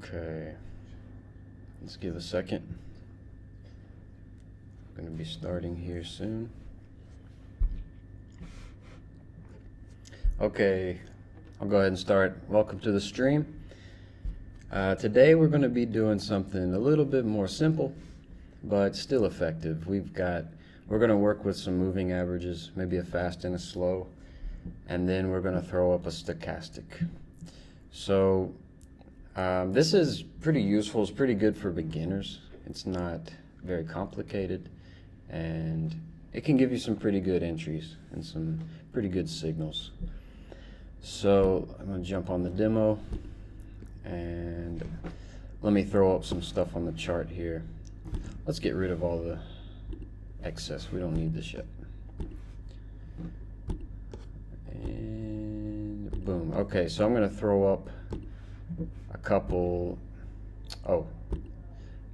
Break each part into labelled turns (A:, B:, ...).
A: Okay, let's give a second. I'm going to be starting here soon. Okay, I'll go ahead and start. Welcome to the stream. Today we're going to be doing something a little bit more simple, but still effective. We're going to work with some moving averages, maybe a fast and a slow, and then we're going to throw up a stochastic. So this is pretty useful. It's pretty good for beginners. It's not very complicated, and it can give you some pretty good entries and some pretty good signals. So I'm going to jump on the demo, and let me throw up some stuff on the chart here. Let's get rid of all the excess. We don't need this yet. And boom. Okay, so I'm going to throw up a couple. Oh,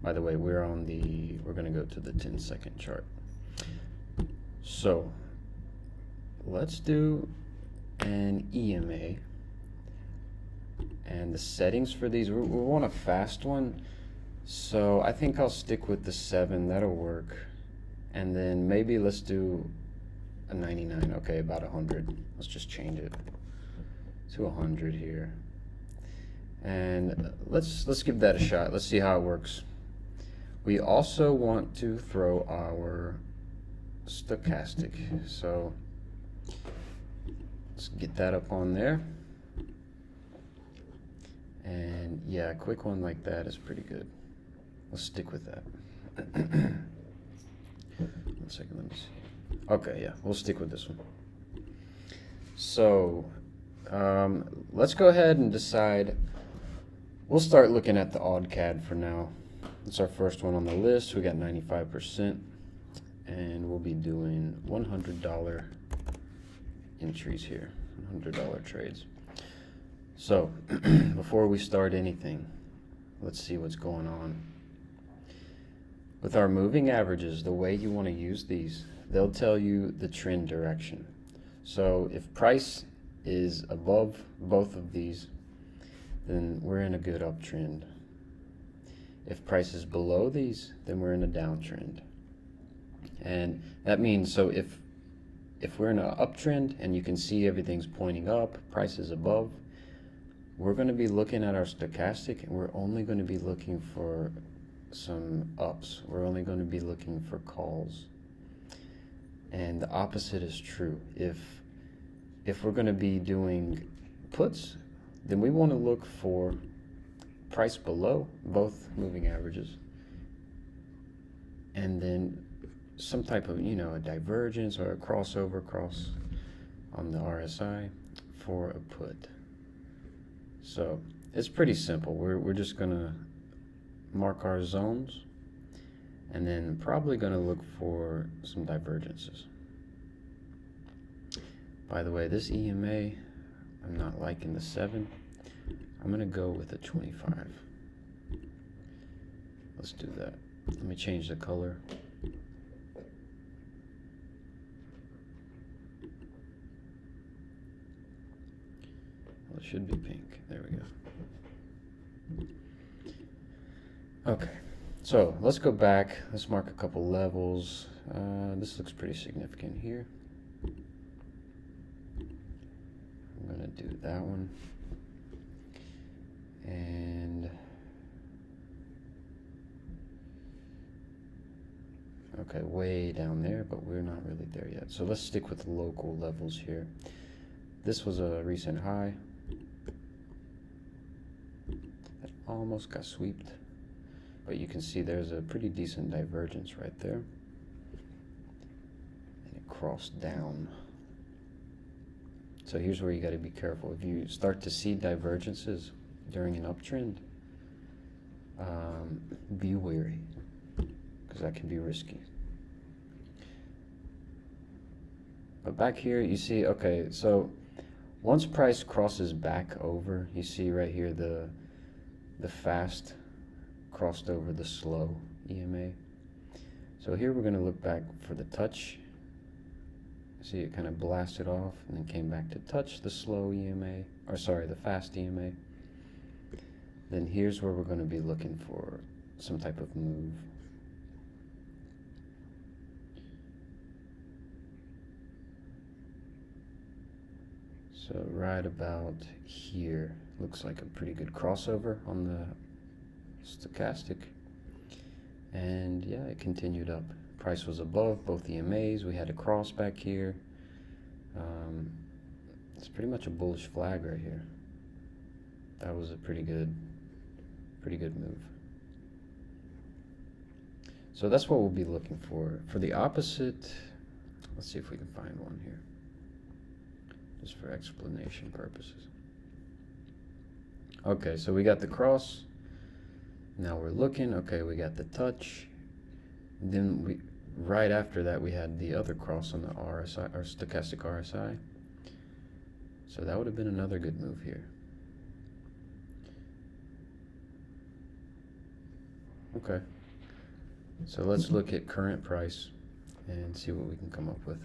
A: by the way, we're going to go to the 10-second chart. So let's do an EMA, and the settings for these, we want a fast one, so I think I'll stick with the 7. That'll work. And then maybe let's do a 99. Okay, about 100. Let's just change it to 100 here, and let's give that a shot. Let's see how it works. We also want to throw our stochastic, so let's get that up on there. And yeah, a quick one like that is pretty good. Let's stick with that. 1 second, let me see. Okay, yeah, we'll stick with this one. So let's go ahead and decide. We'll start looking at the odd CAD for now. It's our first one on the list. We got 95%, and we'll be doing $100 entries here, $100 trades. So before we start anything, let's see what's going on. With our moving averages, the way you want to use these, they'll tell you the trend direction. So if price is above both of these, then we're in a good uptrend. If price is below these, then we're in a downtrend. And that means, so if we're in an uptrend and you can see everything's pointing up, price is above, we're going to be looking at our stochastic, and we're only going to be looking for some ups. We're only going to be looking for calls. And the opposite is true. If we're going to be doing puts, then we want to look for price below both moving averages, and then some type of, a divergence or a crossover cross on the RSI for a put. So it's pretty simple. We're just going to mark our zones, and then probably going to look for some divergences. By the way, this EMA, I'm not liking the 7. I'm going to go with a 25. Let's do that. Let me change the color. Well, it should be pink. There we go. Okay, so let's go back. Let's mark a couple levels. This looks pretty significant here. I'm going to do that one. And okay, way down there, but we're not really there yet. So let's stick with local levels here. This was a recent high. That almost got swept, but you can see there's a pretty decent divergence right there. And it crossed down. So here's where you got to be careful. If you start to see divergences during an uptrend, be wary, because that can be risky. But back here, you see, okay, so once price crosses back over, you see right here the fast crossed over the slow EMA. So here we're going to look back for the touch. See, it kind of blasted off and then came back to touch the slow EMA, or sorry, the fast EMA. Then here's where we're going to be looking for some type of move. So right about here looks like a pretty good crossover on the stochastic. And yeah, it continued up. Price was above both EMAs. We had a cross back here. It's pretty much a bullish flag right here. That was a pretty good move. So that's what we'll be looking for. For the opposite, let's see if we can find one here, just for explanation purposes. Okay, so we got the cross. Now we're looking. Okay, we got the touch. Then right after that we had the other cross on the RSI, or stochastic RSI. So that would have been another good move here. Okay, so let's look at current price and see what we can come up with.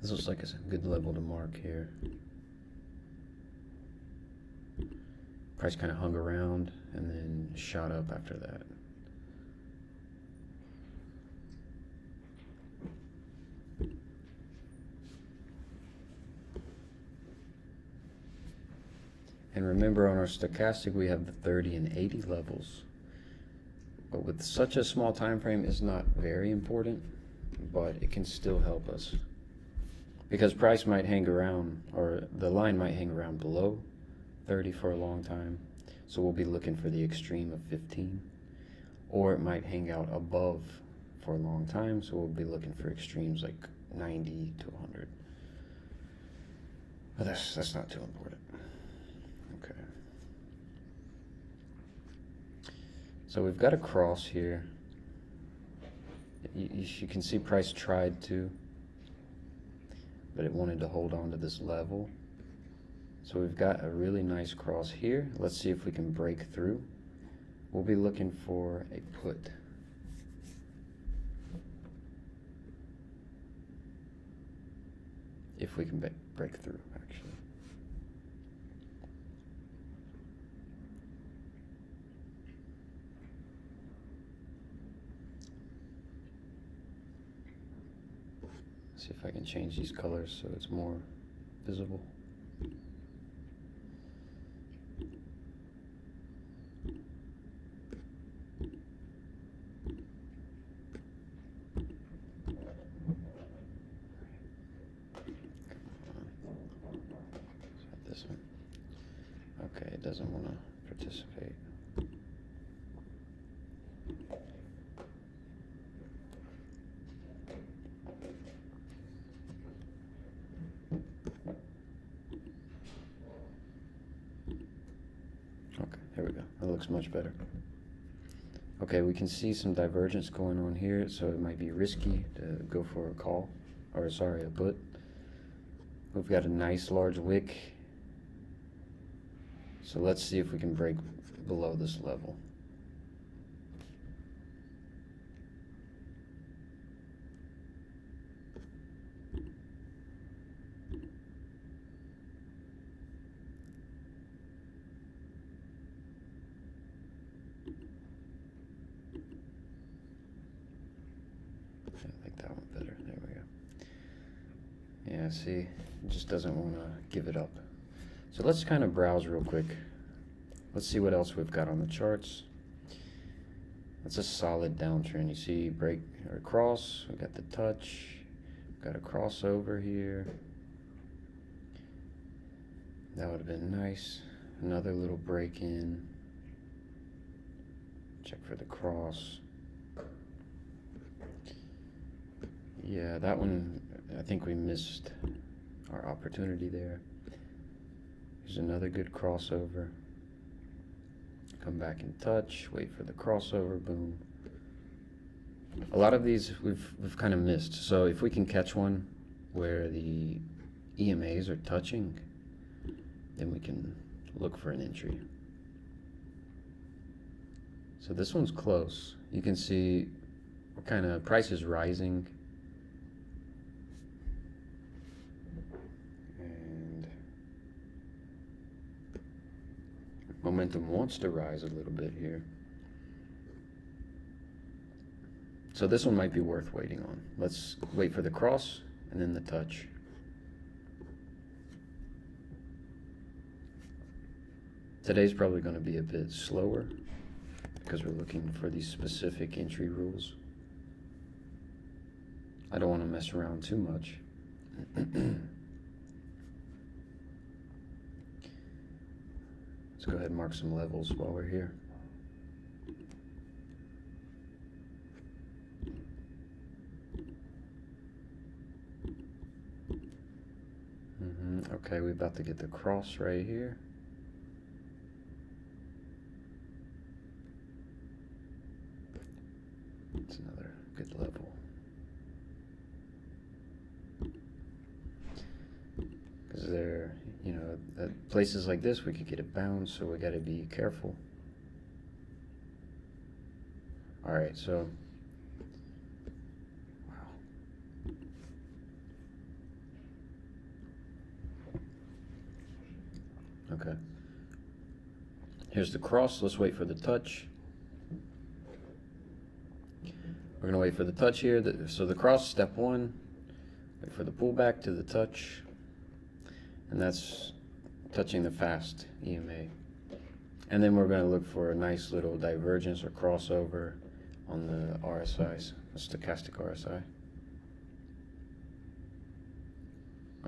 A: This looks like a good level to mark here. Price kind of hung around and then shot up after that. And remember, on our stochastic we have the 30 and 80 levels. But with such a small time frame, it's not very important, but it can still help us. Because price might hang around, or the line might hang around below 30 for a long time. So we'll be looking for the extreme of 15. Or it might hang out above for a long time, so we'll be looking for extremes like 90 to 100. But that's not too important. Okay. So we've got a cross here. You can see price tried to, but it wanted to hold on to this level. So we've got a really nice cross here. Let's see if we can break through. We'll be looking for a put. If we can break through, actually. See if I can change these colors so it's more visible. This one. Okay, it doesn't want to participate. Okay, here we go. That looks much better. Okay, we can see some divergence going on here, so it might be risky to go for a call, or sorry, a put. We've got a nice large wick. So let's see if we can break below this level. I like that one better. There we go. Yeah, see, it just doesn't want to give it up. So let's kind of browse real quick. Let's see what else we've got on the charts. That's a solid downtrend. You see break or cross, we got the touch, got a crossover here. That would have been nice. Another little break in. Check for the cross. Yeah, that one, I think we missed our opportunity there. Here's another good crossover. Come back in touch, wait for the crossover, boom. A lot of these we've kind of missed. So if we can catch one where the EMAs are touching, then we can look for an entry. So this one's close. You can see what kind of price is rising. momentum wants to rise a little bit here. So this one might be worth waiting on. Let's wait for the cross and then the touch. Today's probably going to be a bit slower because we're looking for these specific entry rules. I don't want to mess around too much. Let's go ahead and mark some levels while we're here. Okay, we're about to get the cross right here. It's another good level. Because there, you know, at places like this we could get a bounce, so we got to be careful. All right, so wow. Okay. Here's the cross. Let's wait for the touch. We're going to wait for the touch here. So the cross, step one. Wait for the pullback to the touch. And that's touching the fast EMA. And then we're going to look for a nice little divergence or crossover on the RSIs, the stochastic RSI.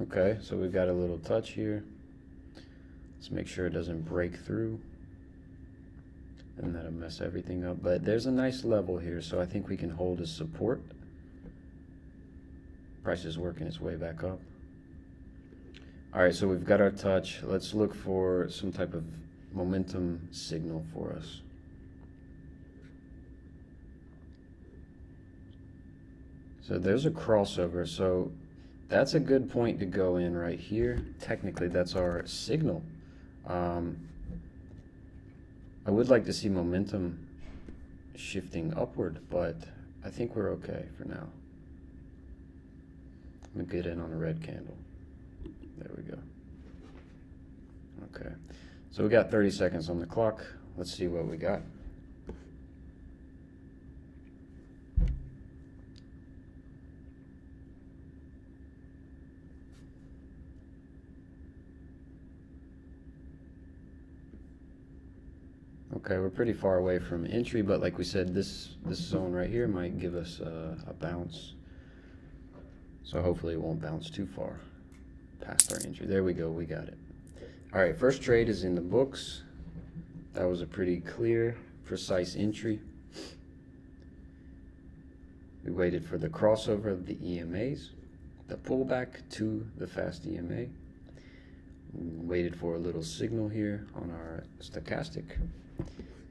A: Okay, so we've got a little touch here. Let's make sure it doesn't break through. And that'll mess everything up. But there's a nice level here, so I think we can hold as support. Price is working its way back up. All right, so we've got our touch. Let's look for some type of momentum signal for us. So there's a crossover, so that's a good point to go in right here. Technically, that's our signal. I would like to see momentum shifting upward, but I think we're okay for now. I'm gonna get in on a red candle. There we go. Okay, so we got 30 seconds on the clock. Let's see what we got. Okay, we're pretty far away from entry, but like we said, this zone right here might give us a bounce. So hopefully it won't bounce too far past our entry. There we go, we got it. All right, first trade is in the books. That was a pretty clear, precise entry. We waited for the crossover of the EMAs, the pullback to the fast EMA. We waited for a little signal here on our stochastic,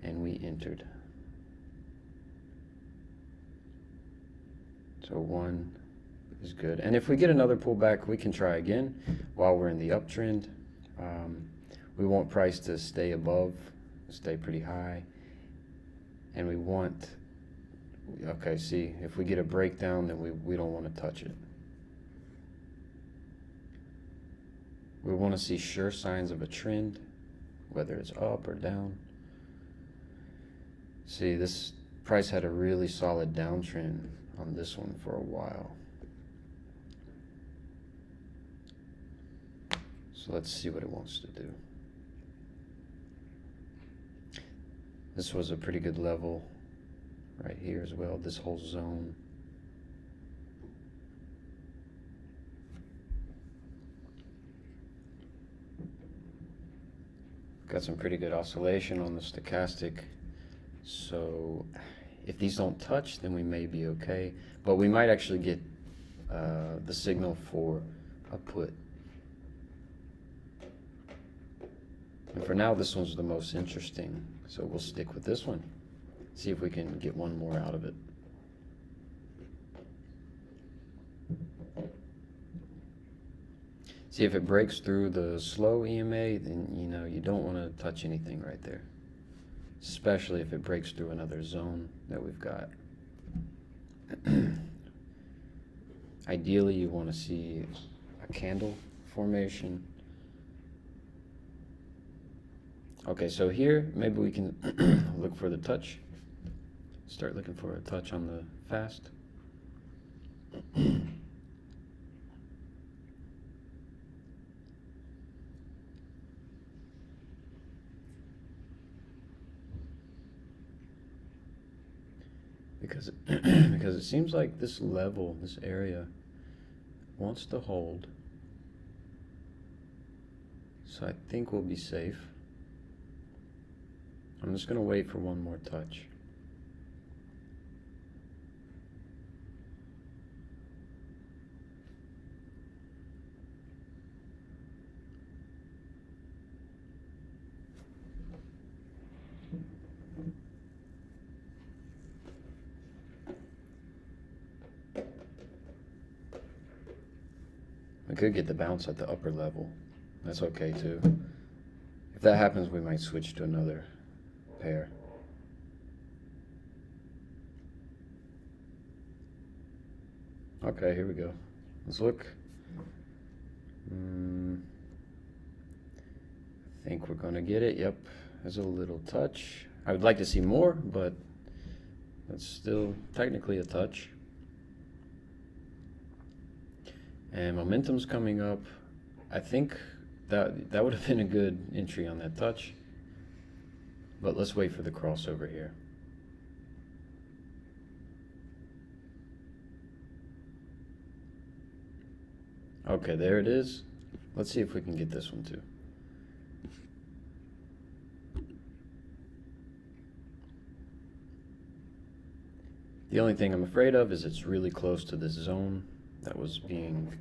A: and we entered. So one is good. And if we get another pullback, we can try again while we're in the uptrend. We want price to stay above, stay pretty high. And we want, okay, see, if we get a breakdown, then we don't want to touch it. We want to see sure signs of a trend, whether it's up or down. See, this price had a really solid downtrend on this one for a while. So let's see what it wants to do. This was a pretty good level right here as well, this whole zone. Got some pretty good oscillation on the stochastic. So if these don't touch, then we may be okay. But we might actually get the signal for a put. And for now, this one's the most interesting. So we'll stick with this one. See if we can get one more out of it. See, if it breaks through the slow EMA, then you don't want to touch anything right there. Especially if it breaks through another zone that we've got. Ideally, you want to see a candle formation. Okay, so here maybe we can look for the touch. Start looking for a touch on the fast. Because because it seems like this level, this area, wants to hold. So I think we'll be safe. I'm just going to wait for one more touch. We could get the bounce at the upper level. That's okay too. If that happens, we might switch to another pair. Okay, here we go. Let's look. I think we're gonna get it. Yep, there's a little touch. I would like to see more, but that's still technically a touch. And momentum's coming up. I think that would have been a good entry on that touch. But let's wait for the crossover here. Okay, there it is. Let's see if we can get this one too. The only thing I'm afraid of is it's really close to this zone that was being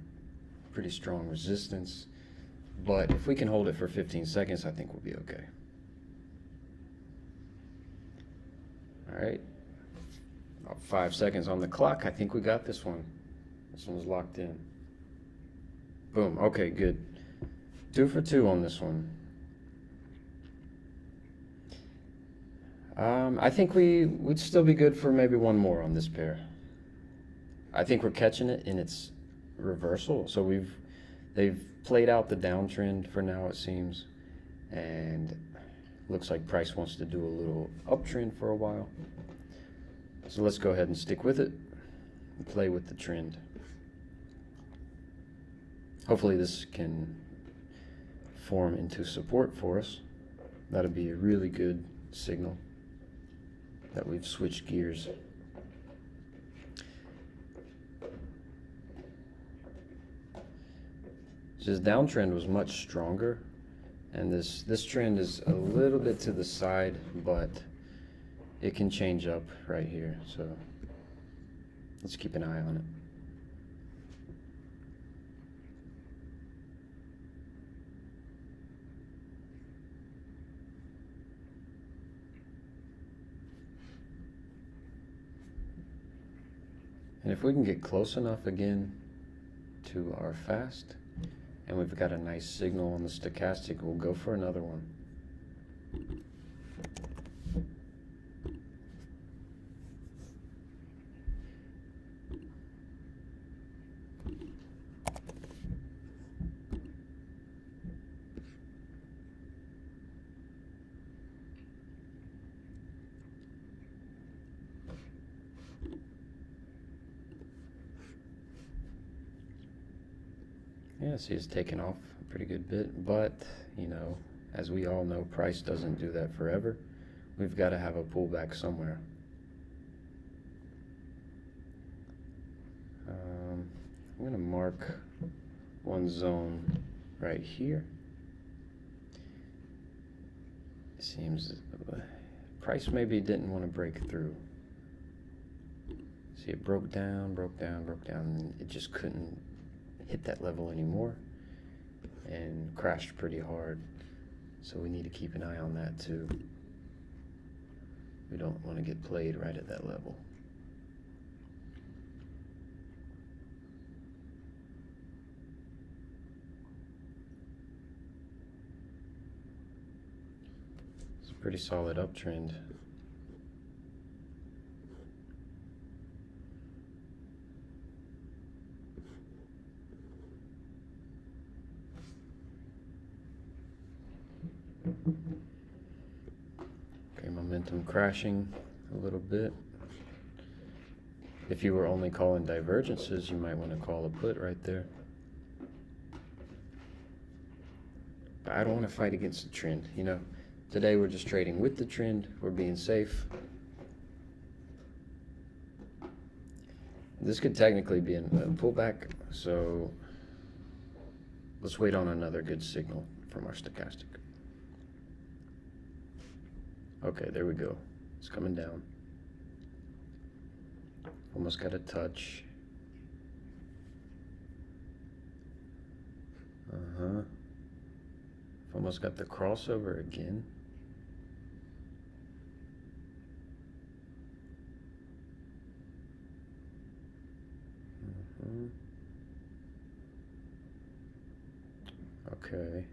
A: pretty strong resistance. But if we can hold it for 15 seconds, I think we'll be okay. All right, about 5 seconds on the clock. I think we got this one. This one's locked in. Boom, okay, good. 2 for 2 on this one. I think we'd still be good for maybe one more on this pair. I think we're catching it in its reversal. So they've played out the downtrend for now, it seems, and looks like price wants to do a little uptrend for a while. So let's go ahead and stick with it and play with the trend. Hopefully this can form into support for us. That'll be a really good signal that we've switched gears. This downtrend was much stronger, and this trend is a little bit to the side, but it can change up right here, so let's keep an eye on it. And if we can get close enough again to our fast, and we've got a nice signal on the stochastic, we'll go for another one. Yeah, see, it's taken off a pretty good bit, but, you know, as we all know, price doesn't do that forever. We've got to have a pullback somewhere. I'm going to mark one zone right here. It seems price maybe didn't want to break through. See, it broke down, and it just couldn't hit that level anymore and crashed pretty hard. So we need to keep an eye on that too. We don't want to get played right at that level. It's a pretty solid uptrend. momentum crashing a little bit. If you were only calling divergences, you might want to call a put right there. But I don't want to fight against the trend, you know. Today we're just trading with the trend. We're being safe. This could technically be a pullback, so let's wait on another good signal from our stochastic. Okay, there we go. It's coming down. Almost got a touch. Almost got the crossover again. Okay.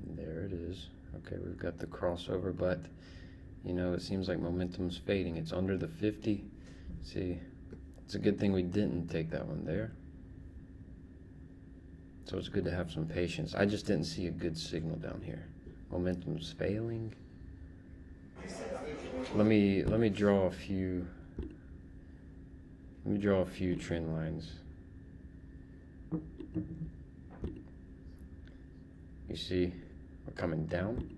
A: There it is. Okay, we've got the crossover, but you know, it seems like momentum's fading. It's under the 50. See, it's a good thing we didn't take that one there. So it's good to have some patience. I just didn't see a good signal down here. Momentum's failing. Let me draw a few. Let me draw a few trend lines. You see, we're coming down.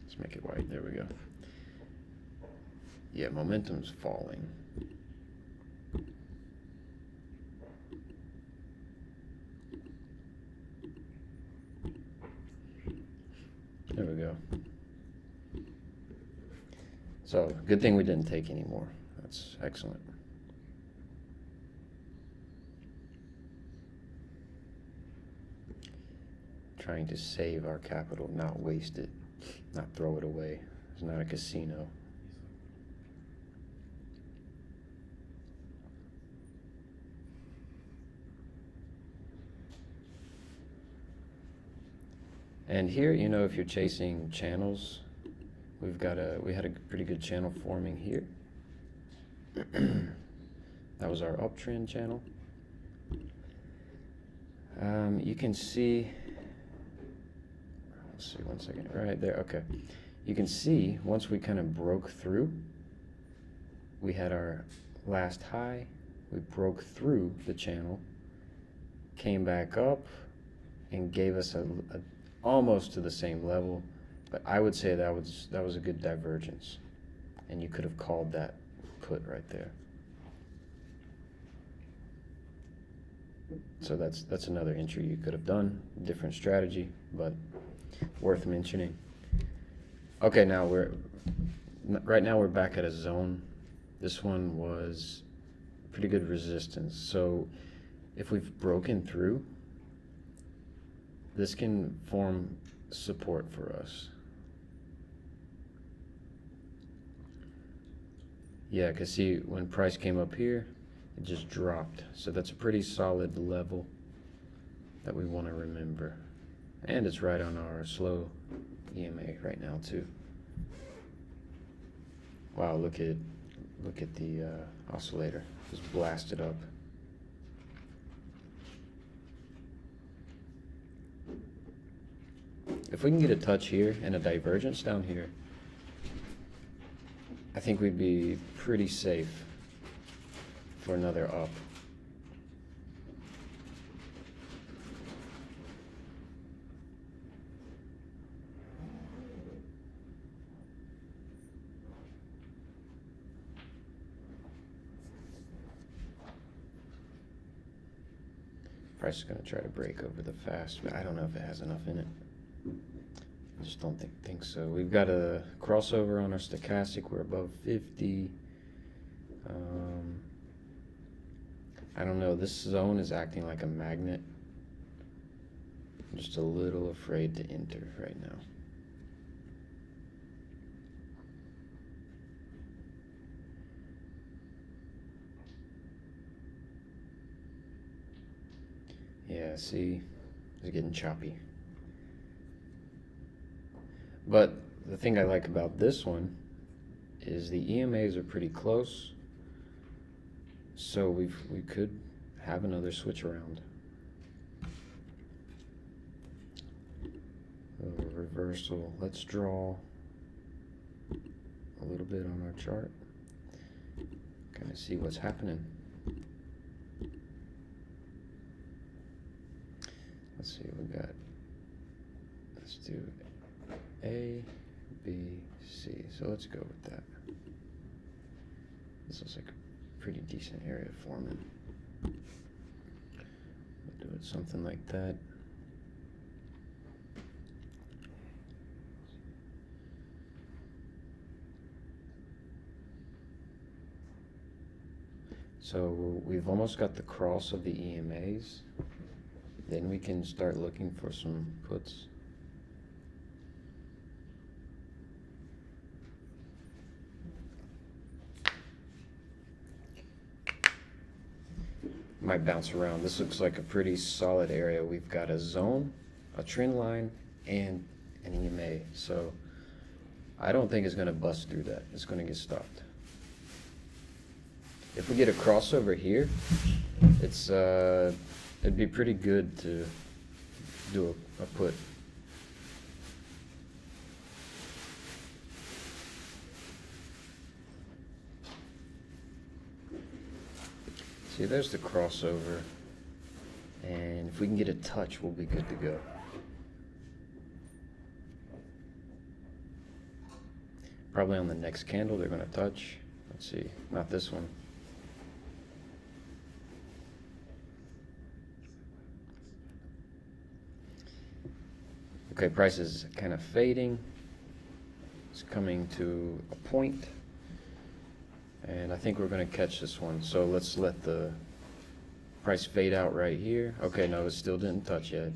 A: Let's make it white. There we go. Yeah, momentum's falling. There we go. So, good thing we didn't take any more. That's excellent. Trying to save our capital, not waste it, not throw it away. It's not a casino. And here, you know, if you're chasing channels, we had a pretty good channel forming here. That was our uptrend channel. You can see, let's see, one second, right there, okay. You can see, once we kind of broke through, we had our last high, we broke through the channel, came back up, and gave us a almost to the same level, but I would say that was a good divergence, and you could have called that put right there. So that's another entry you could have done, different strategy, but worth mentioning. Okay, now right now we're back at a zone. This one was pretty good resistance. So if we've broken through, this can form support for us. Yeah, because see, when price came up here, it just dropped. So that's a pretty solid level that we want to remember. And it's right on our slow EMA right now too. Wow, look at the oscillator. Just blasted up. If we can get a touch here and a divergence down here, I think we'd be pretty safe for another up. Price is going to try to break over the fast, but I don't know if it has enough in it. I just don't think so. We've got a crossover on our stochastic. We're above 50. I don't know. This zone is acting like a magnet. I'm just a little afraid to enter right now. Yeah, see, it's getting choppy. But the thing I like about this one is the EMAs are pretty close, so we could have another switch around. reversal. Let's draw a little bit on our chart. Kind of see what's happening. Let's see what we got. Let's do A, B, C. So let's go with that. This looks like a pretty decent area forming. We'll do it something like that. So we've almost got the cross of the EMAs. Then we can start looking for some puts. Might bounce around. This looks like a pretty solid area. We've got a zone, a trend line, and an EMA. So I don't think it's going to bust through that. It's going to get stopped. If we get a crossover here, it'd be pretty good to do a put. See, there's the crossover, and if we can get a touch, we'll be good to go. Probably on the next candle they're going to touch. Let's see, not this one. Okay, price is kind of fading. It's coming to a point. And I think we're going to catch this one. So let's let the price fade out right here. Okay, no, it still didn't touch yet.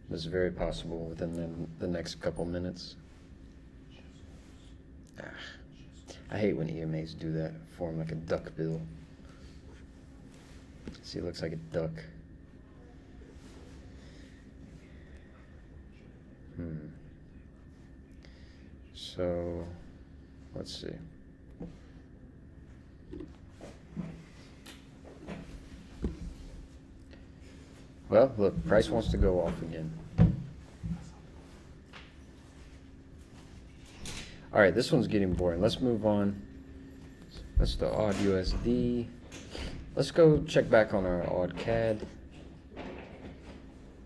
A: This is very possible within the next couple minutes. I hate when EMAs do that, form like a duck bill. See, it looks like a duck. So, let's see. Well, look, price wants to go off again. All right, this one's getting boring. Let's move on. That's the odd USD. Let's go check back on our odd CAD.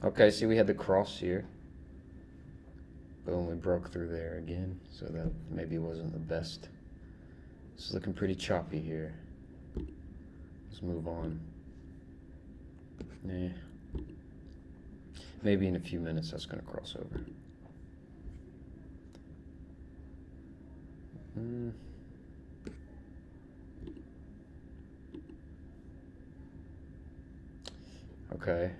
A: Okay, see, we had the cross here. Boom, we broke through there again, so that maybe wasn't the best. It's looking pretty choppy here. Let's move on. Yeah. Maybe in a few minutes that's going to cross over. Okay.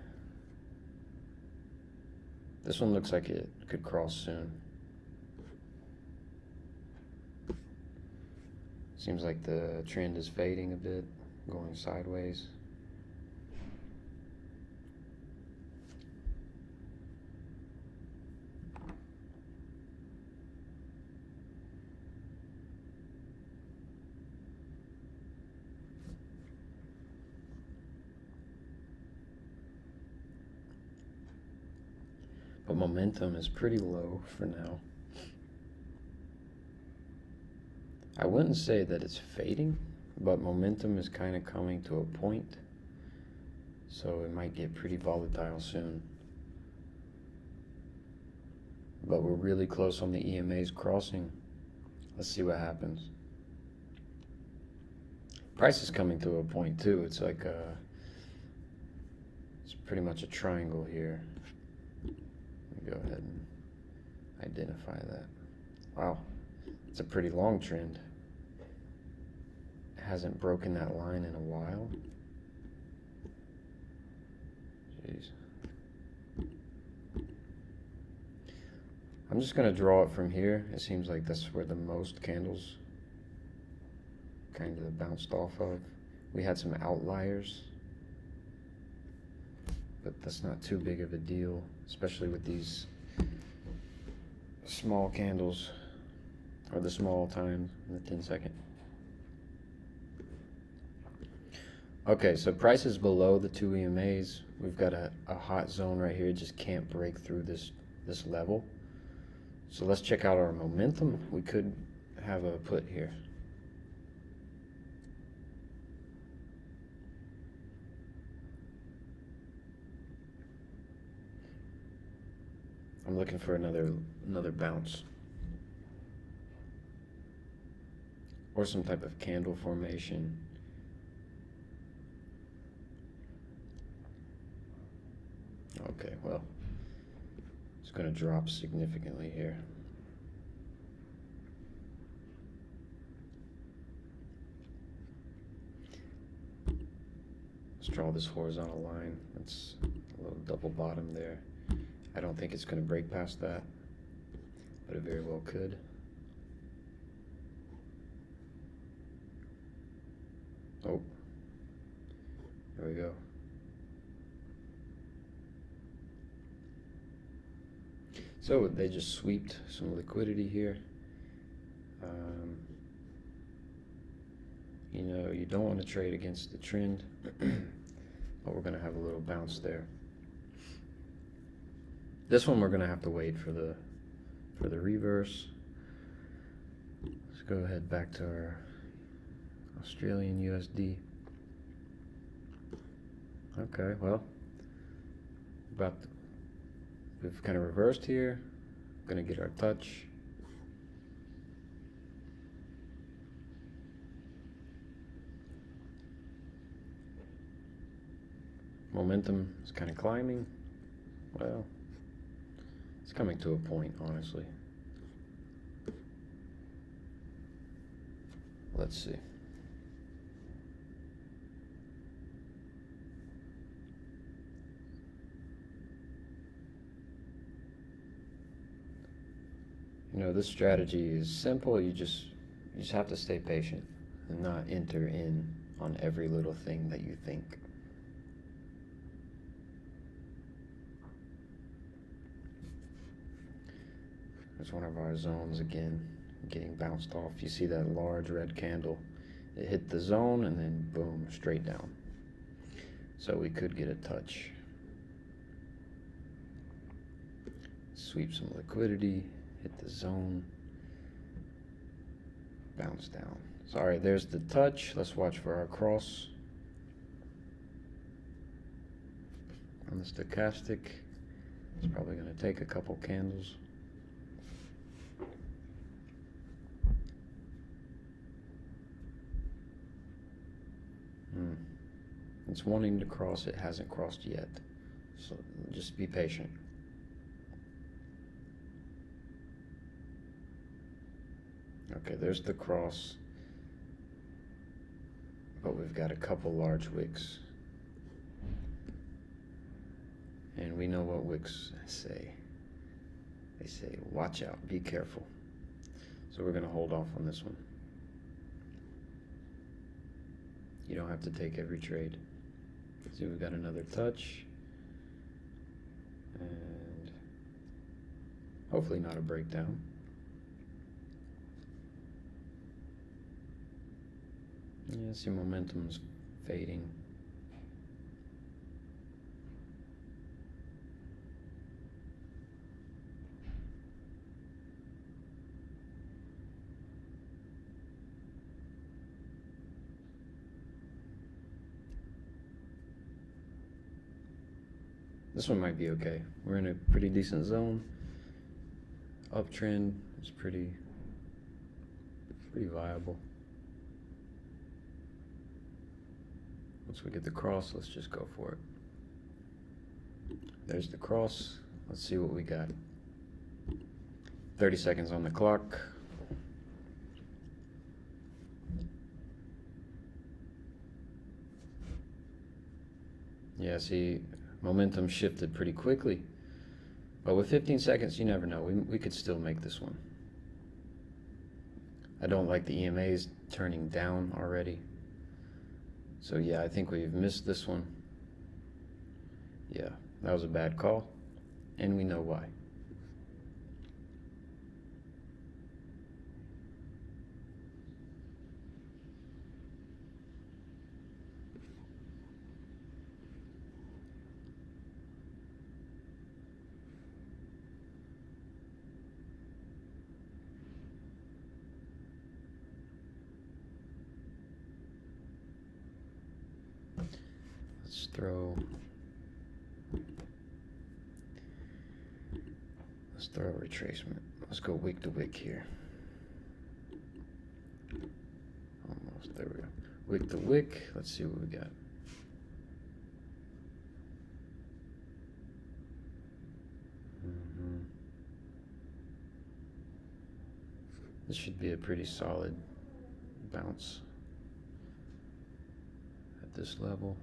A: This one looks like it could cross soon. Seems like the trend is fading a bit, going sideways. But momentum is pretty low for now. I wouldn't say that it's fading, but momentum is kind of coming to a point, so it might get pretty volatile soon. But we're really close on the EMAs crossing. Let's see what happens. Price is coming to a point too. It's like it's pretty much a triangle here. Go ahead and identify that. Wow, it's a pretty long trend. It hasn't broken that line in a while. Jeez. I'm just going to draw it from here. It seems like that's where the most candles kind of bounced off of. We had some outliers, but that's not too big of a deal, especially with these small candles, or the small time, the 10-second. Okay, so price is below the two EMAs. We've got a hot zone right here. It just can't break through this level. So let's check out our momentum. We could have a put here. I'm looking for another bounce. Or some type of candle formation. Okay, well, it's going to drop significantly here. Let's draw this horizontal line. That's a little double bottom there. I don't think it's going to break past that, but it very well could. Oh, there we go. So they just sweeped some liquidity here. You know, you don't want to trade against the trend, but we're going to have a little bounce there. This one we're going to have to wait for the reverse. Let's go ahead back to our Australian USD. Okay, well, we've kind of reversed here. Going to get our touch. Momentum is kind of climbing. Well, it's coming to a point, honestly. Let's see. You know, this strategy is simple. You just have to stay patient and not enter in on every little thing that you think. There's one of our zones again, getting bounced off. You see that large red candle? It hit the zone and then boom, straight down. So we could get a touch. Sweep some liquidity, hit the zone, bounce down. So, all right, there's the touch. Let's watch for our cross. On the stochastic, it's probably going to take a couple candles. It's wanting to cross, it hasn't crossed yet. So just be patient. Okay, there's the cross. But we've got a couple large wicks. And we know what wicks say. They say, watch out, be careful. So we're going to hold off on this one. You don't have to take every trade. See, we've got another touch. And hopefully not a breakdown. Yeah, see, momentum's fading. This one might be okay. We're in a pretty decent zone. Uptrend is pretty viable. Once we get the cross, let's just go for it. There's the cross. Let's see what we got. 30 seconds on the clock. Yeah, see, momentum shifted pretty quickly. But with 15 seconds, you never know. We could still make this one. I don't like the EMAs turning down already. So yeah, I think we've missed this one. Yeah, that was a bad call. And we know why. throw a retracement. Let's go wick to wick here. Almost, there we go. Wick to wick. Let's see what we got. This should be a pretty solid bounce at this level.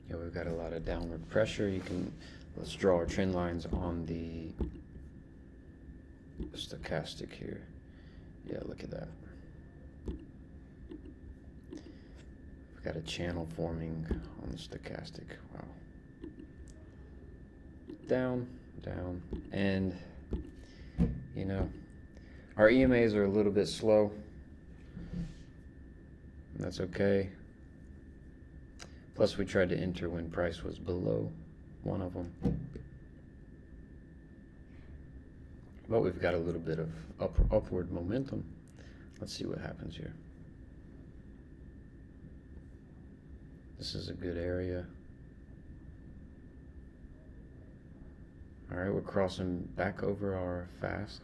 A: Yeah, we've got a lot of downward pressure. Let's draw our trend lines on the stochastic here. Yeah, look at that. We've got a channel forming on the stochastic. Wow. Down, down, and you know, our EMAs are a little bit slow. That's okay. Plus, we tried to enter when price was below one of them. But we've got a little bit of upward momentum. Let's see what happens here. This is a good area. All right, we're crossing back over our fast.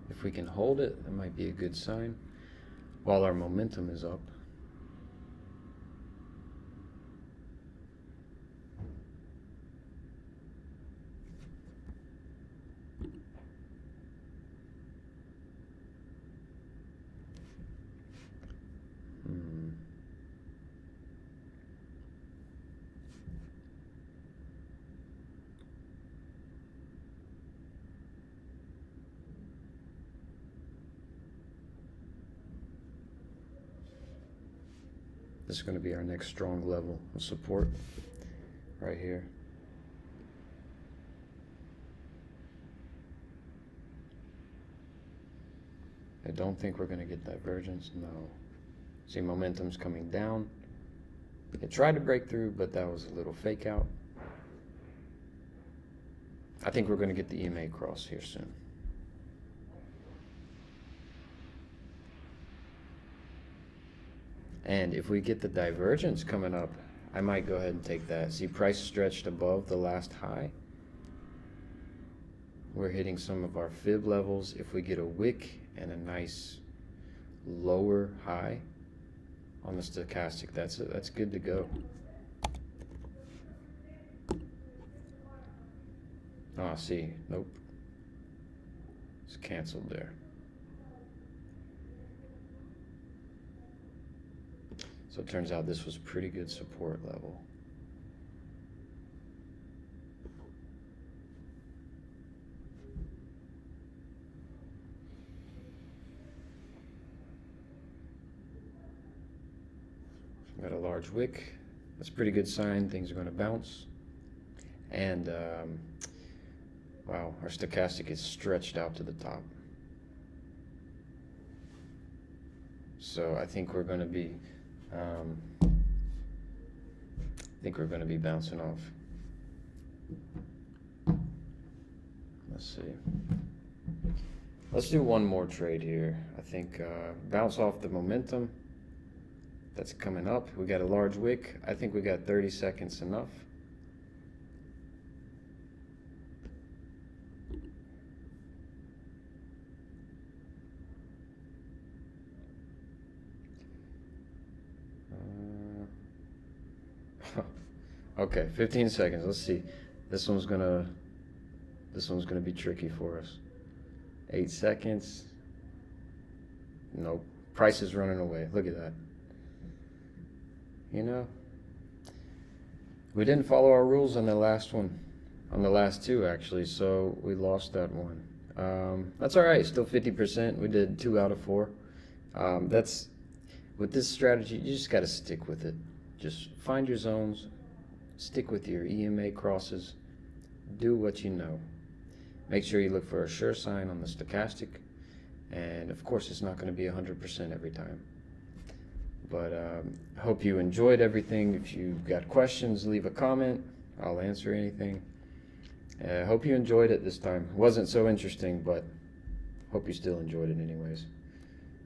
A: If we can hold it, that might be a good sign while our momentum is up. This is going to be our next strong level of support right here. I don't think we're going to get divergence. No. See, momentum's coming down. It tried to break through, but that was a little fake out. I think we're going to get the EMA cross here soon. And if we get the divergence coming up, I might go ahead and take that. See, price stretched above the last high. We're hitting some of our fib levels. If we get a wick and a nice lower high on the stochastic, that's good to go. Oh, see, nope. It's canceled there. So it turns out this was pretty good support level. Got a large wick. That's a pretty good sign. Things are going to bounce. And wow, our stochastic is stretched out to the top. So I think we're going to be bouncing off. Let's see. Let's do one more trade here. I think bounce off the momentum that's coming up. We got a large wick. I think we got 30 seconds enough. Okay, 15 seconds. Let's see. This one's gonna be tricky for us. 8 seconds. Nope. Price is running away. Look at that. You know, we didn't follow our rules on the last one, on the last two actually, so we lost that one. That's all right. Still 50%. We did 2 out of 4. That's with this strategy. You just got to stick with it. Just find your zones. Stick with your EMA crosses. Do what you know. Make sure you look for a sure sign on the stochastic. And of course, it's not going to be 100% every time. But I hope you enjoyed everything. If you've got questions, leave a comment. I'll answer anything. I hope you enjoyed it this time. It wasn't so interesting, but hope you still enjoyed it anyways.